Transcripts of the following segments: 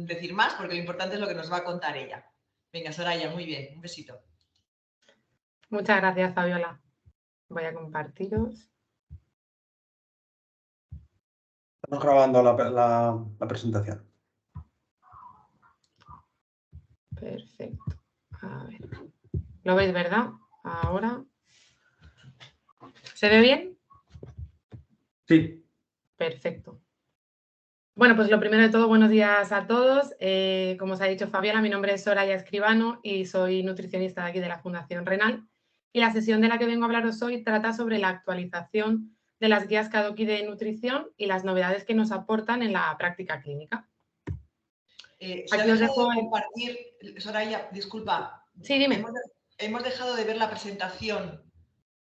decir más porque lo importante es lo que nos va a contar ella. Venga, Soraya, muy bien, un besito. Muchas gracias, Fabiola. Voy a compartiros. Estamos grabando la presentación. Perfecto. A ver. ¿Lo veis, verdad? Ahora. ¿Se ve bien? Sí. Perfecto. Bueno, pues lo primero de todo, buenos días a todos. Como os ha dicho Fabiola, mi nombre es Soraya Escribano y soy nutricionista de aquí de la Fundación Renal. Y la sesión de la que vengo a hablaros hoy trata sobre la actualización de las guías Kadoki de nutrición y las novedades que nos aportan en la práctica clínica. Se ha dejado de compartir, Soraya, disculpa. Sí, dime. Hemos dejado de ver la presentación.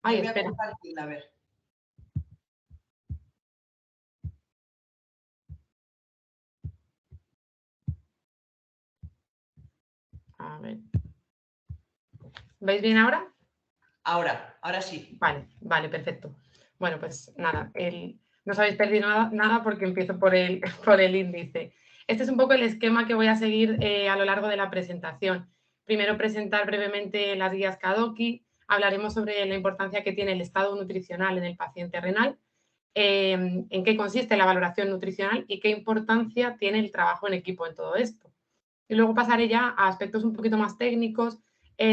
Ay, Vuelve espera. a compartirla, a ver. A ver. ¿Veis bien ahora? Ahora sí. Vale, perfecto. Bueno, pues nada, no os habéis perdido nada porque empiezo por el índice. Este es un poco el esquema que voy a seguir a lo largo de la presentación. Primero presentar brevemente las guías Kadoki, hablaremos sobre la importancia que tiene el estado nutricional en el paciente renal, en qué consiste la valoración nutricional y qué importancia tiene el trabajo en equipo en todo esto. Y luego pasaré ya a aspectos un poquito más técnicos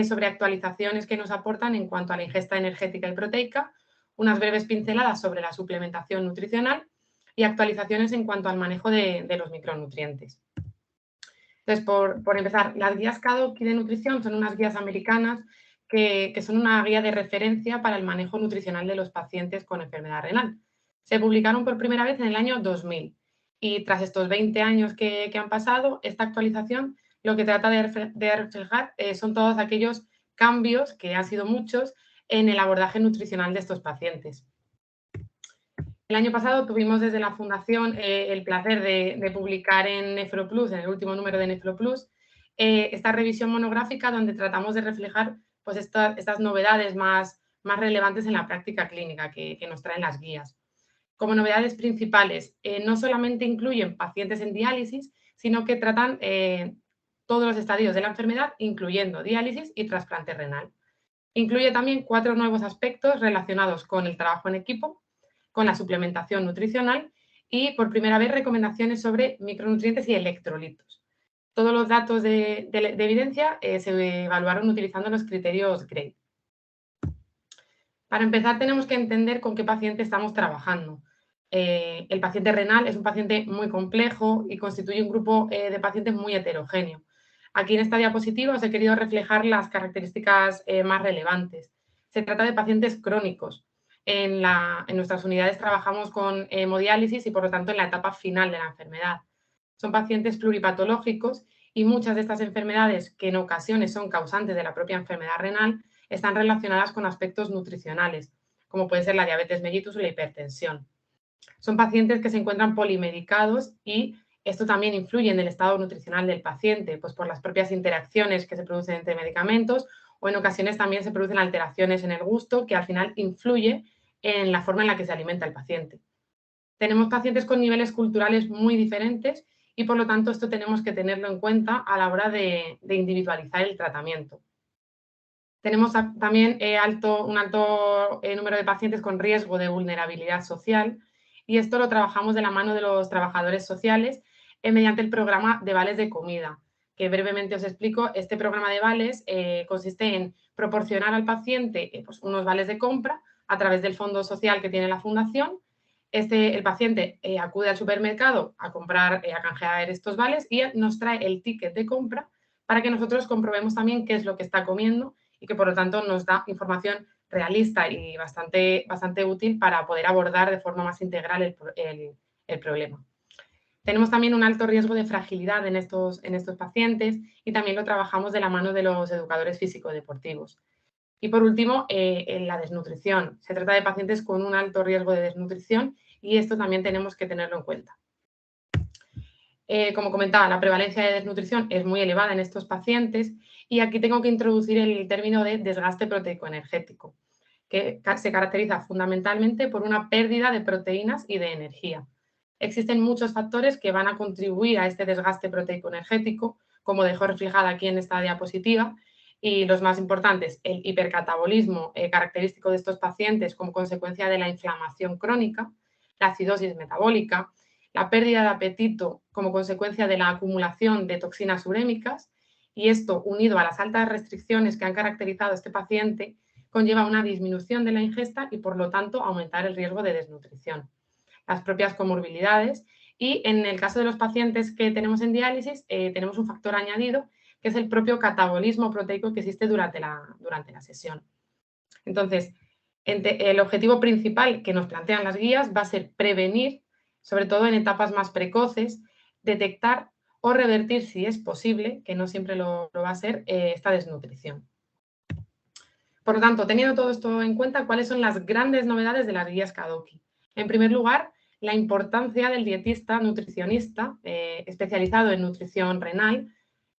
sobre actualizaciones que nos aportan en cuanto a la ingesta energética y proteica, unas breves pinceladas sobre la suplementación nutricional y actualizaciones en cuanto al manejo de los micronutrientes. Entonces, por empezar, las guías Kadoki de nutrición son unas guías americanas que son una guía de referencia para el manejo nutricional de los pacientes con enfermedad renal. Se publicaron por primera vez en el año 2000 y tras estos 20 años que han pasado, esta actualización lo que trata de reflejar son todos aquellos cambios, que han sido muchos, en el abordaje nutricional de estos pacientes. El año pasado tuvimos desde la Fundación el placer de publicar en Nefroplus, en el último número de Nefroplus, esta revisión monográfica donde tratamos de reflejar pues, estas novedades más relevantes en la práctica clínica que nos traen las guías. Como novedades principales, no solamente incluyen pacientes en diálisis, sino que tratan todos los estadios de la enfermedad, incluyendo diálisis y trasplante renal. Incluye también 4 nuevos aspectos relacionados con el trabajo en equipo, con la suplementación nutricional y, por primera vez, recomendaciones sobre micronutrientes y electrolitos. Todos los datos de evidencia se evaluaron utilizando los criterios GRADE. Para empezar, tenemos que entender con qué paciente estamos trabajando. El paciente renal es un paciente muy complejo y constituye un grupo de pacientes muy heterogéneo. Aquí en esta diapositiva os he querido reflejar las características más relevantes. Se trata de pacientes crónicos. En nuestras unidades trabajamos con hemodiálisis y, por lo tanto, en la etapa final de la enfermedad. Son pacientes pluripatológicos y muchas de estas enfermedades, que en ocasiones son causantes de la propia enfermedad renal, están relacionadas con aspectos nutricionales, como puede ser la diabetes mellitus o la hipertensión. Son pacientes que se encuentran polimedicados y esto también influye en el estado nutricional del paciente, pues por las propias interacciones que se producen entre medicamentos o en ocasiones también se producen alteraciones en el gusto que al final influye en la forma en la que se alimenta el paciente. Tenemos pacientes con niveles culturales muy diferentes y por lo tanto esto tenemos que tenerlo en cuenta a la hora de individualizar el tratamiento. Tenemos también un alto número de pacientes con riesgo de vulnerabilidad social y esto lo trabajamos de la mano de los trabajadores sociales mediante el programa de vales de comida, que brevemente os explico. Este programa de vales consiste en proporcionar al paciente pues unos vales de compra a través del fondo social que tiene la fundación. El paciente acude al supermercado a comprar, a canjear estos vales y nos trae el ticket de compra para que nosotros comprobemos también qué es lo que está comiendo y que, por lo tanto, nos da información realista y bastante útil para poder abordar de forma más integral el problema. Tenemos también un alto riesgo de fragilidad en estos pacientes y también lo trabajamos de la mano de los educadores físico-deportivos. Y, por último, en la desnutrición. Se trata de pacientes con un alto riesgo de desnutrición y esto también tenemos que tenerlo en cuenta. Como comentaba, la prevalencia de desnutrición es muy elevada en estos pacientes y aquí tengo que introducir el término de desgaste proteico-energético, que se caracteriza fundamentalmente por una pérdida de proteínas y de energía. Existen muchos factores que van a contribuir a este desgaste proteico-energético, como dejó reflejada aquí en esta diapositiva, y los más importantes, el hipercatabolismo característico de estos pacientes como consecuencia de la inflamación crónica, la acidosis metabólica, la pérdida de apetito como consecuencia de la acumulación de toxinas urémicas, y esto, unido a las altas restricciones que han caracterizado a este paciente, conlleva una disminución de la ingesta y, por lo tanto, aumentar el riesgo de desnutrición. Las propias comorbilidades y, en el caso de los pacientes que tenemos en diálisis, tenemos un factor añadido, que es el propio catabolismo proteico que existe durante la sesión. Entonces, el objetivo principal que nos plantean las guías va a ser prevenir, sobre todo en etapas más precoces, detectar o revertir, si es posible, que no siempre lo va a ser, esta desnutrición. Por lo tanto, teniendo todo esto en cuenta, ¿cuáles son las grandes novedades de las guías Kadoki? En primer lugar, la importancia del dietista nutricionista especializado en nutrición renal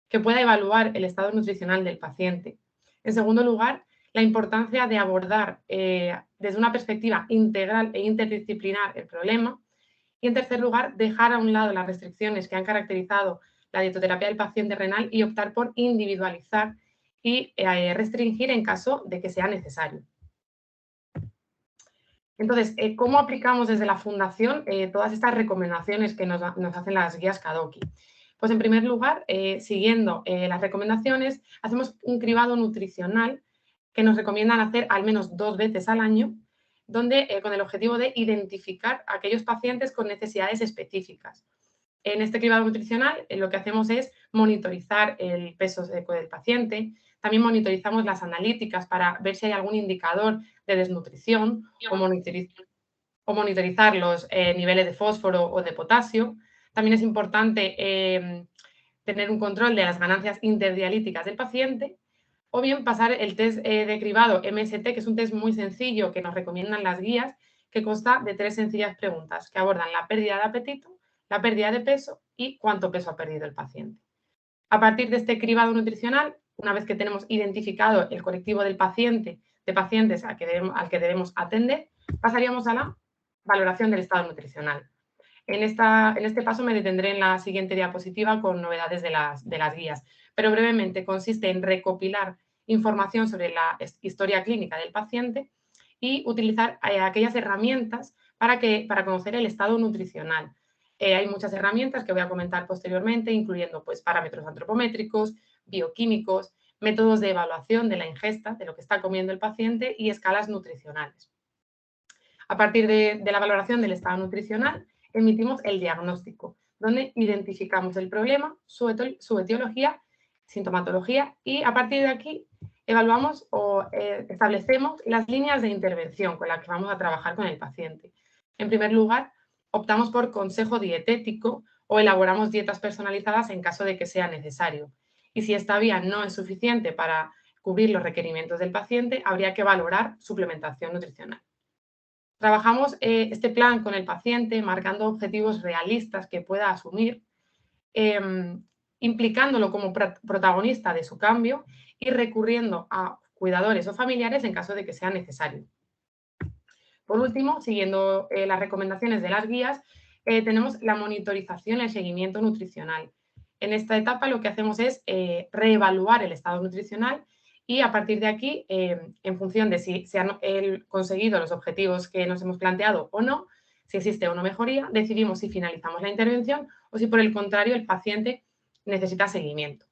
que pueda evaluar el estado nutricional del paciente. En segundo lugar, la importancia de abordar desde una perspectiva integral e interdisciplinar el problema. Y en tercer lugar, dejar a un lado las restricciones que han caracterizado la dietoterapia del paciente renal y optar por individualizar y restringir en caso de que sea necesario. Entonces, ¿cómo aplicamos desde la Fundación todas estas recomendaciones que nos hacen las guías Kadoki? Pues en primer lugar, siguiendo las recomendaciones, hacemos un cribado nutricional que nos recomiendan hacer al menos 2 veces al año, donde con el objetivo de identificar a aquellos pacientes con necesidades específicas. En este cribado nutricional lo que hacemos es monitorizar el peso seco del paciente, también monitorizamos las analíticas para ver si hay algún indicador de desnutrición o monitorizar los niveles de fósforo o de potasio. También es importante tener un control de las ganancias interdialíticas del paciente o bien pasar el test de cribado MST, que es un test muy sencillo que nos recomiendan las guías, que consta de 3 sencillas preguntas que abordan la pérdida de apetito, la pérdida de peso y cuánto peso ha perdido el paciente. A partir de este cribado nutricional, una vez que tenemos identificado el colectivo del paciente, de pacientes al que debemos atender, pasaríamos a la valoración del estado nutricional. En este paso me detendré en la siguiente diapositiva con novedades de las guías, pero brevemente consiste en recopilar información sobre la historia clínica del paciente y utilizar aquellas herramientas para conocer el estado nutricional. Hay muchas herramientas que voy a comentar posteriormente, incluyendo pues, parámetros antropométricos, bioquímicos, métodos de evaluación de la ingesta, de lo que está comiendo el paciente y escalas nutricionales. A partir de la valoración del estado nutricional, emitimos el diagnóstico, donde identificamos el problema, su etiología, sintomatología y a partir de aquí evaluamos o establecemos las líneas de intervención con las que vamos a trabajar con el paciente. En primer lugar, optamos por consejo dietético o elaboramos dietas personalizadas en caso de que sea necesario. Y si esta vía no es suficiente para cubrir los requerimientos del paciente, habría que valorar suplementación nutricional. Trabajamos este plan con el paciente marcando objetivos realistas que pueda asumir, implicándolo como protagonista de su cambio y recurriendo a cuidadores o familiares en caso de que sea necesario. Por último, siguiendo las recomendaciones de las guías, tenemos la monitorización y el seguimiento nutricional. En esta etapa lo que hacemos es reevaluar el estado nutricional y a partir de aquí, en función de si se han conseguido los objetivos que nos hemos planteado o no, si existe o no mejoría, decidimos si finalizamos la intervención o si por el contrario el paciente necesita seguimiento.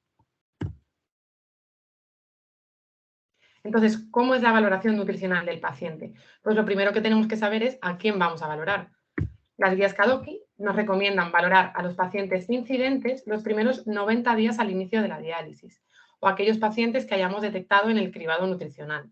Entonces, ¿cómo es la valoración nutricional del paciente? Pues lo primero que tenemos que saber es a quién vamos a valorar. Las guías Kadoki nos recomiendan valorar a los pacientes incidentes los primeros 90 días al inicio de la diálisis o aquellos pacientes que hayamos detectado en el cribado nutricional.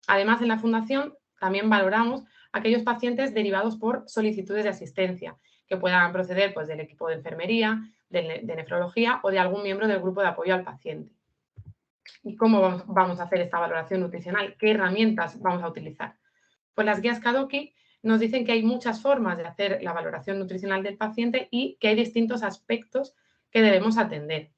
Además, en la Fundación también valoramos aquellos pacientes derivados por solicitudes de asistencia que puedan proceder pues, del equipo de enfermería, de nefrología o de algún miembro del grupo de apoyo al paciente. ¿Y cómo vamos a hacer esta valoración nutricional? ¿Qué herramientas vamos a utilizar? Pues las guías Kadoki nos dicen que hay muchas formas de hacer la valoración nutricional del paciente y que hay distintos aspectos que debemos atender.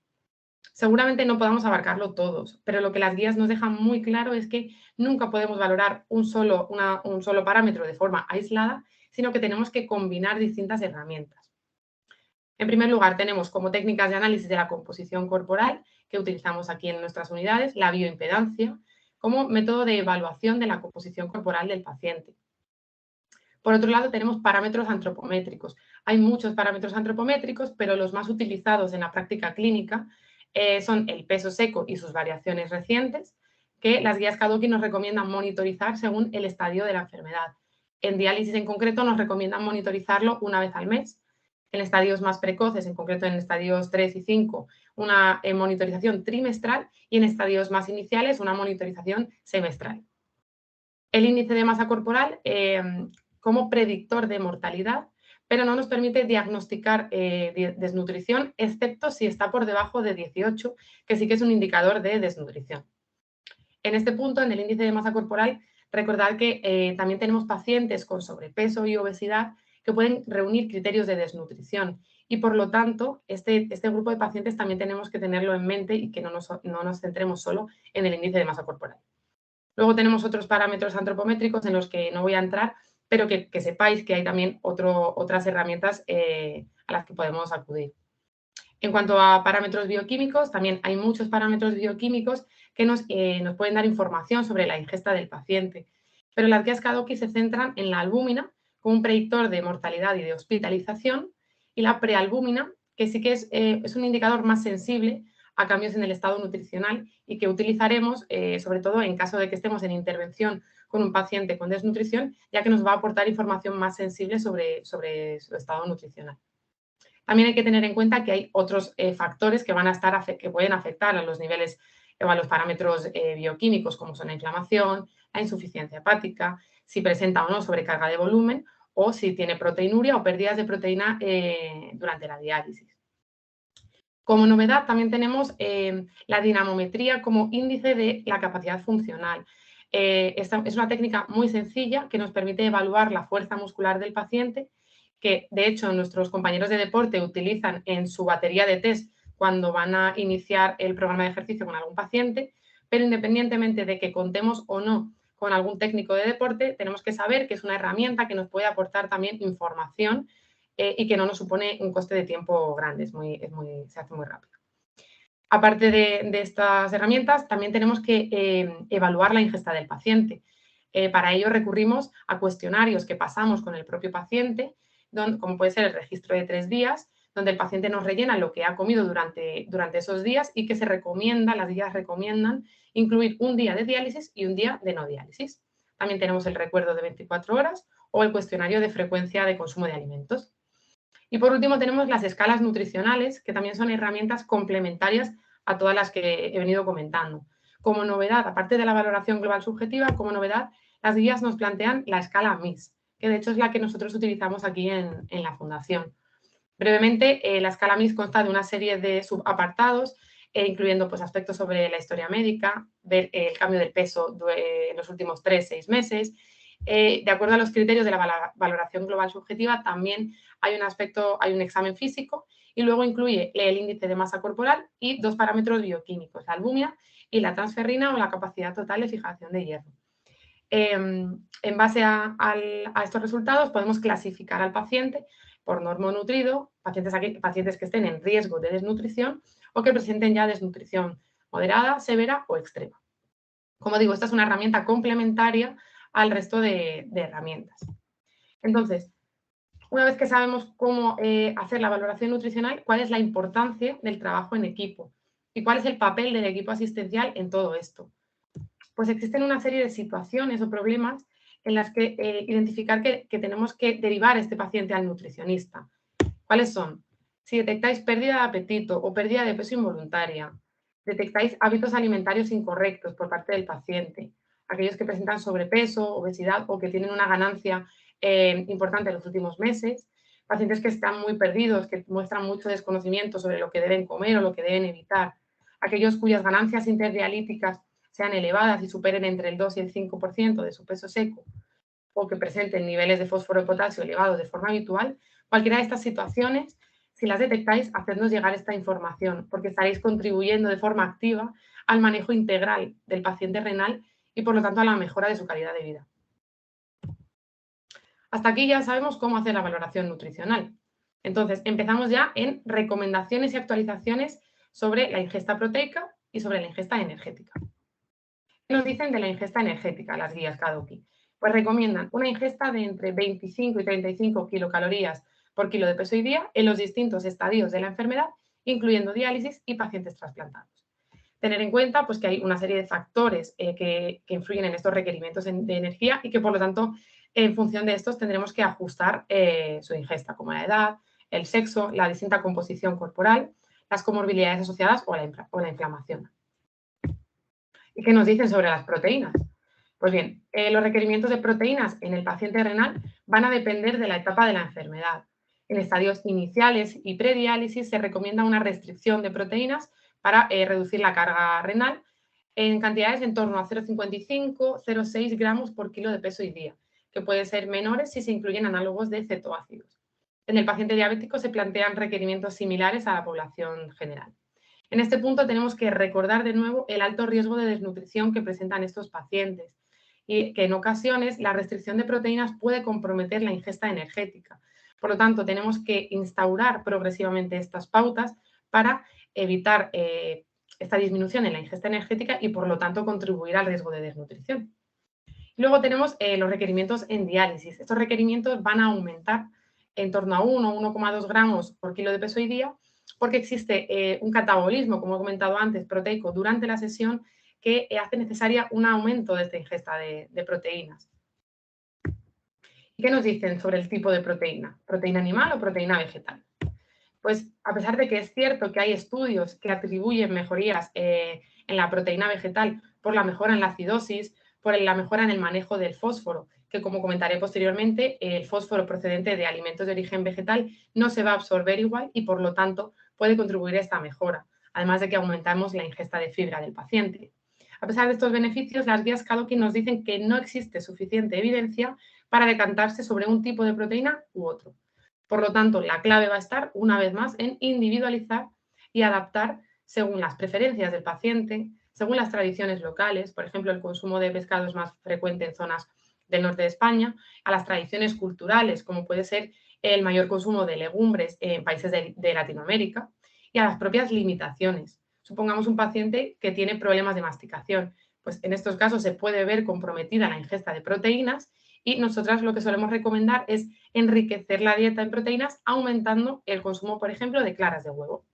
Seguramente no podamos abarcarlo todos, pero lo que las guías nos dejan muy claro es que nunca podemos valorar un solo parámetro de forma aislada, sino que tenemos que combinar distintas herramientas. En primer lugar, tenemos como técnicas de análisis de la composición corporal, que utilizamos aquí en nuestras unidades, la bioimpedancia, como método de evaluación de la composición corporal del paciente. Por otro lado, tenemos parámetros antropométricos. Hay muchos parámetros antropométricos, pero los más utilizados en la práctica clínica son el peso seco y sus variaciones recientes, que las guías Kadoki nos recomiendan monitorizar según el estadio de la enfermedad. En diálisis en concreto nos recomiendan monitorizarlo una vez al mes. En estadios más precoces, en concreto en estadios 3 y 5, una monitorización trimestral y en estadios más iniciales una monitorización semestral. El índice de masa corporal como predictor de mortalidad, pero no nos permite diagnosticar desnutrición, excepto si está por debajo de 18, que sí que es un indicador de desnutrición. En este punto, en el índice de masa corporal, recordad que también tenemos pacientes con sobrepeso y obesidad que pueden reunir criterios de desnutrición y, por lo tanto, este grupo de pacientes también tenemos que tenerlo en mente y que no nos centremos solo en el índice de masa corporal. Luego tenemos otros parámetros antropométricos en los que no voy a entrar, pero que sepáis que hay también otras herramientas a las que podemos acudir. En cuanto a parámetros bioquímicos, también hay muchos parámetros bioquímicos que nos pueden dar información sobre la ingesta del paciente, pero las guías Kadoki se centran en la albúmina como un predictor de mortalidad y de hospitalización, y la prealbúmina, que sí que es un indicador más sensible a cambios en el estado nutricional y que utilizaremos sobre todo en caso de que estemos en intervención con un paciente con desnutrición, ya que nos va a aportar información más sensible sobre su estado nutricional. También hay que tener en cuenta que hay otros factores que pueden afectar a los niveles o a los parámetros bioquímicos, como son la inflamación, la insuficiencia hepática, si presenta o no sobrecarga de volumen o si tiene proteinuria o pérdidas de proteína durante la diálisis. Como novedad también tenemos la dinamometría como índice de la capacidad funcional. Esta es una técnica muy sencilla que nos permite evaluar la fuerza muscular del paciente, que de hecho nuestros compañeros de deporte utilizan en su batería de test cuando van a iniciar el programa de ejercicio con algún paciente, pero independientemente de que contemos o no con algún técnico de deporte, tenemos que saber que es una herramienta que nos puede aportar también información y que no nos supone un coste de tiempo grande, se hace muy rápido. Aparte de estas herramientas, también tenemos que evaluar la ingesta del paciente. Para ello recurrimos a cuestionarios que pasamos con el propio paciente, como puede ser el registro de 3 días, donde el paciente nos rellena lo que ha comido durante esos días y que las guías recomiendan incluir un día de diálisis y un día de no diálisis. También tenemos el recuerdo de 24 horas o el cuestionario de frecuencia de consumo de alimentos. Y por último tenemos las escalas nutricionales, que también son herramientas complementarias a todas las que he venido comentando. Como novedad, aparte de la valoración global subjetiva, como novedad, las guías nos plantean la escala MIS, que de hecho es la que nosotros utilizamos aquí en la Fundación. Brevemente, la escala MIS consta de una serie de subapartados, incluyendo pues, aspectos sobre la historia médica, ver el cambio del peso en los últimos 3-6 meses. De acuerdo a los criterios de la valoración global subjetiva, también hay un examen físico y luego incluye el índice de masa corporal y 2 parámetros bioquímicos, la albúmina y la transferrina o la capacidad total de fijación de hierro. En base a estos resultados podemos clasificar al paciente por normonutrido, pacientes que estén en riesgo de desnutrición o que presenten ya desnutrición moderada, severa o extrema. Como digo, esta es una herramienta complementaria al resto de herramientas. Entonces, una vez que sabemos cómo hacer la valoración nutricional, ¿cuál es la importancia del trabajo en equipo? ¿Y cuál es el papel del equipo asistencial en todo esto? Pues existen una serie de situaciones o problemas en las que identificar que tenemos que derivar a este paciente al nutricionista. ¿Cuáles son? Si detectáis pérdida de apetito o pérdida de peso involuntaria, detectáis hábitos alimentarios incorrectos por parte del paciente, aquellos que presentan sobrepeso, obesidad o que tienen una ganancia importante en los últimos meses, pacientes que están muy perdidos, que muestran mucho desconocimiento sobre lo que deben comer o lo que deben evitar, aquellos cuyas ganancias interdialíticas sean elevadas y superen entre el 2 y el 5% de su peso seco o que presenten niveles de fósforo y potasio elevados de forma habitual, cualquiera de estas situaciones, si las detectáis, hacednos llegar esta información, porque estaréis contribuyendo de forma activa al manejo integral del paciente renal y, por lo tanto, a la mejora de su calidad de vida. Hasta aquí ya sabemos cómo hacer la valoración nutricional. Entonces, empezamos ya en recomendaciones y actualizaciones sobre la ingesta proteica y sobre la ingesta energética. ¿Qué nos dicen de la ingesta energética las guías Kadoki? Pues recomiendan una ingesta de entre 25 y 35 kilocalorías por kilo de peso y día en los distintos estadios de la enfermedad, incluyendo diálisis y pacientes trasplantados. Tener en cuenta pues, que hay una serie de factores que influyen en estos requerimientos de energía y que, por lo tanto, en función de estos tendremos que ajustar su ingesta, como la edad, el sexo, la distinta composición corporal, las comorbilidades asociadas o la inflamación. ¿Y qué nos dicen sobre las proteínas? Pues bien, los requerimientos de proteínas en el paciente renal van a depender de la etapa de la enfermedad. En estadios iniciales y prediálisis se recomienda una restricción de proteínas para reducir la carga renal en cantidades en torno a 0,55-0,6 gramos por kilo de peso y día, que pueden ser menores si se incluyen análogos de cetoácidos. En el paciente diabético se plantean requerimientos similares a la población general. En este punto tenemos que recordar de nuevo el alto riesgo de desnutrición que presentan estos pacientes y que en ocasiones la restricción de proteínas puede comprometer la ingesta energética. Por lo tanto, tenemos que instaurar progresivamente estas pautas para evitar esta disminución en la ingesta energética y, por lo tanto, contribuir al riesgo de desnutrición. Luego tenemos los requerimientos en diálisis. Estos requerimientos van a aumentar en torno a 1 o 1,2 gramos por kilo de peso y día porque existe un catabolismo, como he comentado antes, proteico durante la sesión que hace necesaria un aumento de esta ingesta de proteínas. ¿Y qué nos dicen sobre el tipo de proteína? ¿Proteína animal o proteína vegetal? Pues a pesar de que es cierto que hay estudios que atribuyen mejorías en la proteína vegetal por la mejora en la acidosis, por la mejora en el manejo del fósforo, que como comentaré posteriormente, el fósforo procedente de alimentos de origen vegetal no se va a absorber igual y por lo tanto puede contribuir a esta mejora, además de que aumentamos la ingesta de fibra del paciente. A pesar de estos beneficios, las guías Kadoki nos dicen que no existe suficiente evidencia para decantarse sobre un tipo de proteína u otro. Por lo tanto, la clave va a estar, una vez más, en individualizar y adaptar según las preferencias del paciente, según las tradiciones locales, por ejemplo, el consumo de pescado es más frecuente en zonas del norte de España, a las tradiciones culturales, como puede ser el mayor consumo de legumbres en países de Latinoamérica, y a las propias limitaciones. Supongamos un paciente que tiene problemas de masticación, pues en estos casos se puede ver comprometida la ingesta de proteínas y nosotras lo que solemos recomendar es enriquecer la dieta en proteínas aumentando el consumo, por ejemplo, de claras de huevo.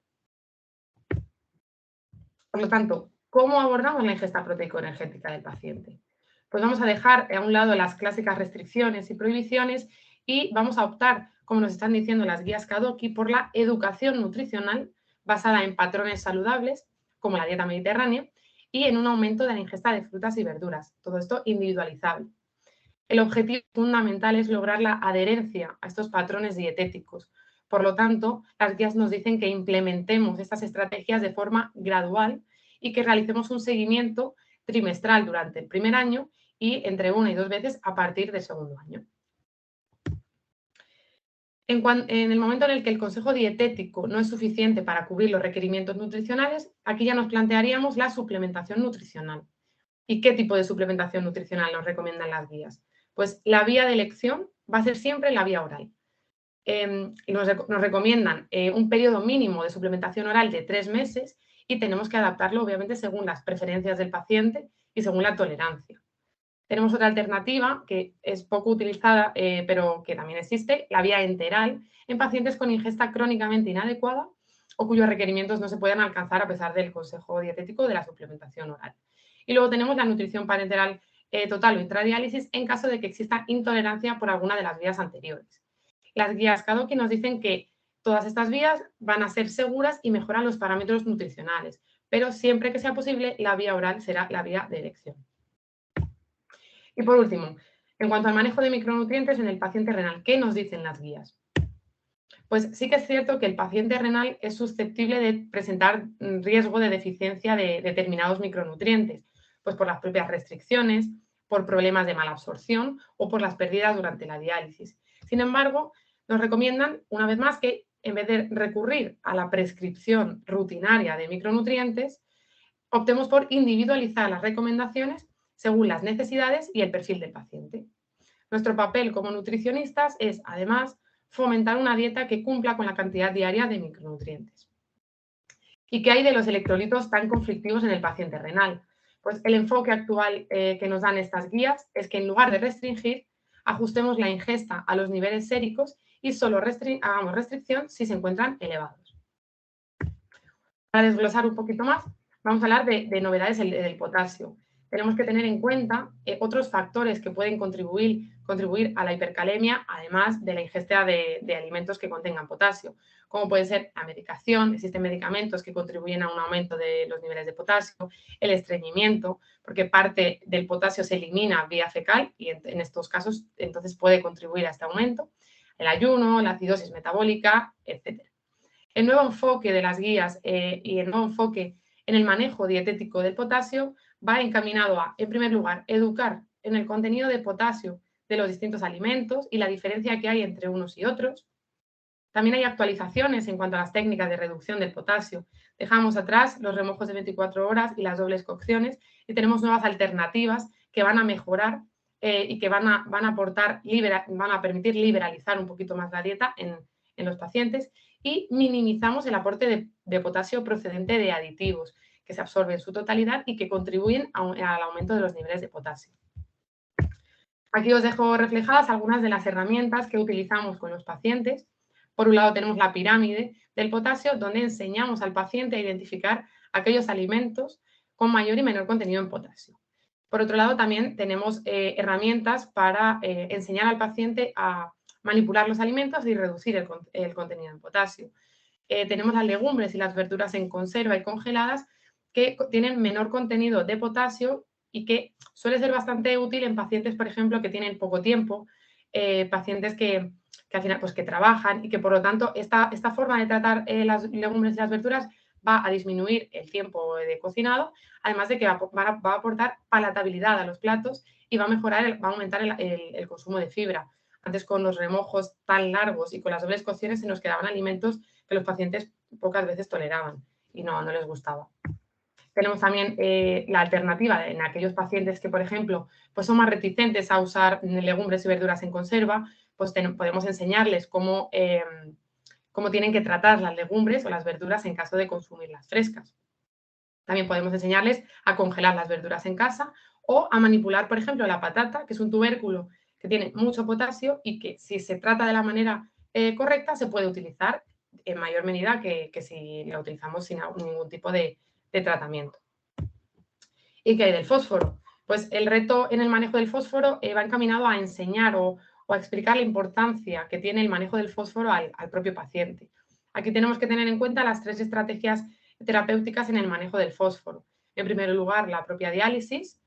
Por lo tanto, ¿cómo abordamos la ingesta proteico-energética del paciente? Pues vamos a dejar a un lado las clásicas restricciones y prohibiciones y vamos a optar, como nos están diciendo las guías Kadoki, por la educación nutricional basada en patrones saludables, como la dieta mediterránea, y en un aumento de la ingesta de frutas y verduras. Todo esto individualizable. El objetivo fundamental es lograr la adherencia a estos patrones dietéticos. Por lo tanto, las guías nos dicen que implementemos estas estrategias de forma gradual y que realicemos un seguimiento trimestral durante el primer año y entre 1 y 2 veces a partir del segundo año. En el momento en el que el consejo dietético no es suficiente para cubrir los requerimientos nutricionales, aquí ya nos plantearíamos la suplementación nutricional. ¿Y qué tipo de suplementación nutricional nos recomiendan las guías? Pues la vía de elección va a ser siempre la vía oral. Nos recomiendan un periodo mínimo de suplementación oral de 3 meses y tenemos que adaptarlo, obviamente, según las preferencias del paciente y según la tolerancia. Tenemos otra alternativa que es poco utilizada, pero que también existe, la vía enteral, en pacientes con ingesta crónicamente inadecuada o cuyos requerimientos no se pueden alcanzar a pesar del consejo dietético de la suplementación oral. Y luego tenemos la nutrición parenteral total o intradiálisis en caso de que exista intolerancia por alguna de las vías anteriores. Las guías Kadoki nos dicen que todas estas vías van a ser seguras y mejoran los parámetros nutricionales, pero siempre que sea posible, la vía oral será la vía de elección. Y por último, en cuanto al manejo de micronutrientes en el paciente renal, ¿qué nos dicen las guías? Pues sí que es cierto que el paciente renal es susceptible de presentar riesgo de deficiencia de determinados micronutrientes, pues por las propias restricciones, por problemas de mala absorción o por las pérdidas durante la diálisis. Sin embargo, nos recomiendan, una vez más, que en vez de recurrir a la prescripción rutinaria de micronutrientes, optemos por individualizar las recomendaciones según las necesidades y el perfil del paciente. Nuestro papel como nutricionistas es, además, fomentar una dieta que cumpla con la cantidad diaria de micronutrientes. ¿Y qué hay de los electrolitos tan conflictivos en el paciente renal? Pues el enfoque actual que nos dan estas guías es que en lugar de restringir, ajustemos la ingesta a los niveles séricos y solo hagamos restricción si se encuentran elevados. Para desglosar un poquito más, vamos a hablar de novedades del potasio. Tenemos que tener en cuenta otros factores que pueden contribuir a la hipercalemia, además de la ingesta de alimentos que contengan potasio, como puede ser la medicación. Existen medicamentos que contribuyen a un aumento de los niveles de potasio, el estreñimiento, porque parte del potasio se elimina vía fecal y en estos casos entonces puede contribuir a este aumento, el ayuno, la acidosis metabólica, etc. El nuevo enfoque de las guías y el nuevo enfoque en el manejo dietético del potasio va encaminado a, en primer lugar, educar en el contenido de potasio de los distintos alimentos y la diferencia que hay entre unos y otros. También hay actualizaciones en cuanto a las técnicas de reducción del potasio. Dejamos atrás los remojos de 24 horas y las dobles cocciones y tenemos nuevas alternativas que van a mejorar y que van a permitir liberalizar un poquito más la dieta en los pacientes, y minimizamos el aporte de potasio procedente de aditivos que se absorben en su totalidad y que contribuyen al aumento de los niveles de potasio. Aquí os dejo reflejadas algunas de las herramientas que utilizamos con los pacientes. Por un lado tenemos la pirámide del potasio, donde enseñamos al paciente a identificar aquellos alimentos con mayor y menor contenido en potasio. Por otro lado, también tenemos herramientas para enseñar al paciente a manipular los alimentos y reducir el contenido en potasio. Tenemos las legumbres y las verduras en conserva y congeladas, que tienen menor contenido de potasio y que suele ser bastante útil en pacientes, por ejemplo, que tienen poco tiempo, pacientes que al final que trabajan y que, por lo tanto, esta forma de tratar las legumbres y las verduras va a disminuir el tiempo de cocinado, además de que va a aportar palatabilidad a los platos y va a aumentar el consumo de fibra. Antes, con los remojos tan largos y con las dobles cocciones, se nos quedaban alimentos que los pacientes pocas veces toleraban y no les gustaba. Tenemos también la alternativa en aquellos pacientes que, por ejemplo, pues son más reticentes a usar legumbres y verduras en conserva, pues podemos enseñarles cómo tienen que tratar las legumbres o las verduras en caso de consumirlas frescas. También podemos enseñarles a congelar las verduras en casa o a manipular, por ejemplo, la patata, que es un tubérculo que tiene mucho potasio y que, si se trata de la manera correcta, se puede utilizar en mayor medida que si la utilizamos sin ningún tipo de tratamiento. ¿Y qué hay del fósforo? Pues el reto en el manejo del fósforo va encaminado a enseñar o a explicar la importancia que tiene el manejo del fósforo al propio paciente. Aquí tenemos que tener en cuenta las 3 estrategias terapéuticas en el manejo del fósforo. En primer lugar, la propia diálisis.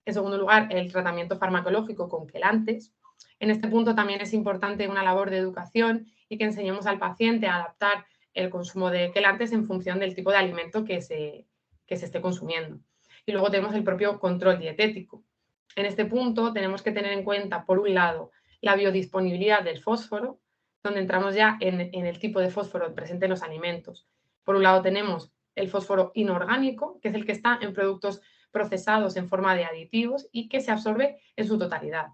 En segundo lugar, el tratamiento farmacológico con quelantes. En este punto también es importante una labor de educación y que enseñemos al paciente a adaptar el consumo de quelantes en función del tipo de alimento que se esté consumiendo. Y luego tenemos el propio control dietético. En este punto tenemos que tener en cuenta, por un lado, la biodisponibilidad del fósforo, donde entramos ya en el tipo de fósforo presente en los alimentos. Por un lado tenemos el fósforo inorgánico, que es el que está en productos procesados en forma de aditivos y que se absorbe en su totalidad.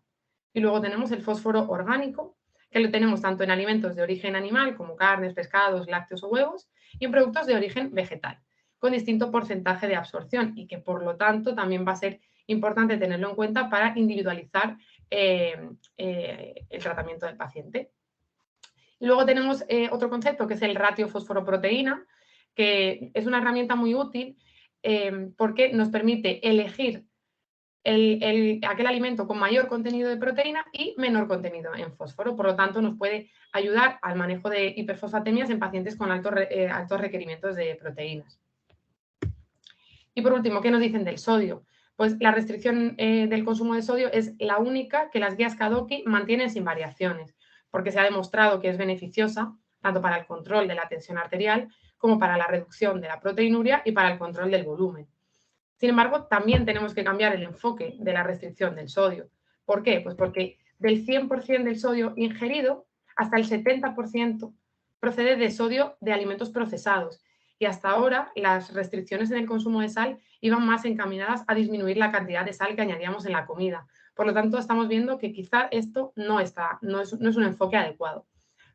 Y luego tenemos el fósforo orgánico, que lo tenemos tanto en alimentos de origen animal, como carnes, pescados, lácteos o huevos, y en productos de origen vegetal, con distinto porcentaje de absorción y que, por lo tanto, también va a ser importante tenerlo en cuenta para individualizar el tratamiento del paciente. Y luego tenemos otro concepto, que es el ratio fósforo-proteína, que es una herramienta muy útil porque nos permite elegir aquel alimento con mayor contenido de proteína y menor contenido en fósforo. Por lo tanto, nos puede ayudar al manejo de hiperfosfatemias en pacientes con altos requerimientos de proteínas. Y por último, ¿qué nos dicen del sodio? Pues la restricción del consumo de sodio es la única que las guías Kadoki mantienen sin variaciones, porque se ha demostrado que es beneficiosa tanto para el control de la tensión arterial como para la reducción de la proteinuria y para el control del volumen. Sin embargo, también tenemos que cambiar el enfoque de la restricción del sodio. ¿Por qué? Pues porque del 100% del sodio ingerido, hasta el 70% procede de sodio de alimentos procesados. Y hasta ahora las restricciones en el consumo de sal iban más encaminadas a disminuir la cantidad de sal que añadíamos en la comida, Por lo tanto, estamos viendo que quizá esto no es un enfoque adecuado.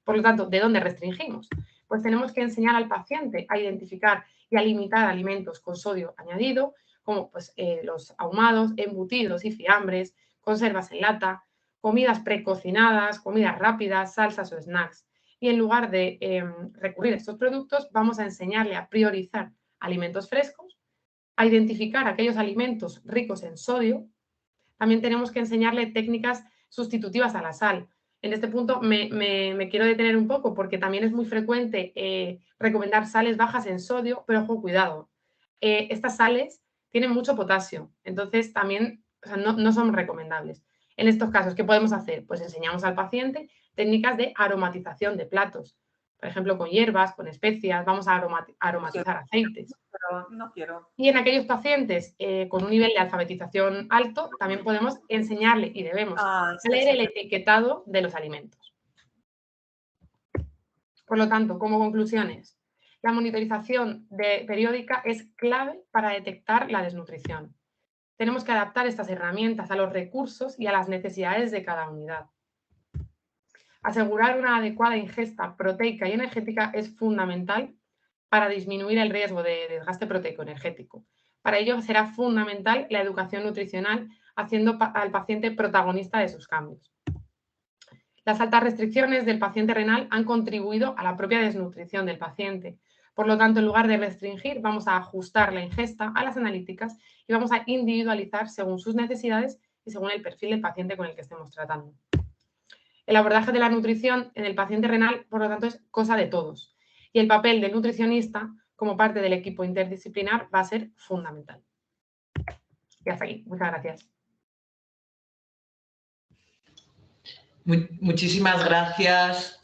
Por lo tanto, ¿de dónde restringimos? Pues tenemos que enseñar al paciente a identificar y a limitar alimentos con sodio añadido, como pues, los ahumados, embutidos y fiambres, conservas en lata, comidas precocinadas, comidas rápidas, salsas o snacks. Y en lugar de recurrir a estos productos, vamos a enseñarle a priorizar alimentos frescos, a identificar aquellos alimentos ricos en sodio. También tenemos que enseñarle técnicas sustitutivas a la sal. En este punto me quiero detener un poco porque también es muy frecuente recomendar sales bajas en sodio, pero ojo, cuidado. Estas sales tienen mucho potasio, entonces también no son recomendables. En estos casos, ¿qué podemos hacer? Pues enseñamos al paciente técnicas de aromatización de platos. Por ejemplo, con hierbas, con especias, vamos a aromatizar aceites. Pero no quiero. Y en aquellos pacientes con un nivel de alfabetización alto, también podemos enseñarle y debemos leer el etiquetado de los alimentos. Por lo tanto, como conclusiones, la monitorización periódica es clave para detectar la desnutrición. Tenemos que adaptar estas herramientas a los recursos y a las necesidades de cada unidad. Asegurar una adecuada ingesta proteica y energética es fundamental para disminuir el riesgo de desgaste proteico-energético. Para ello será fundamental la educación nutricional, haciendo al paciente protagonista de sus cambios. Las altas restricciones del paciente renal han contribuido a la propia desnutrición del paciente. Por lo tanto, en lugar de restringir, vamos a ajustar la ingesta a las analíticas y vamos a individualizar según sus necesidades y según el perfil del paciente con el que estemos tratando. El abordaje de la nutrición en el paciente renal, por lo tanto, es cosa de todos. Y el papel del nutricionista, como parte del equipo interdisciplinar, va a ser fundamental. Y hasta aquí. Muchas gracias. Muchísimas gracias.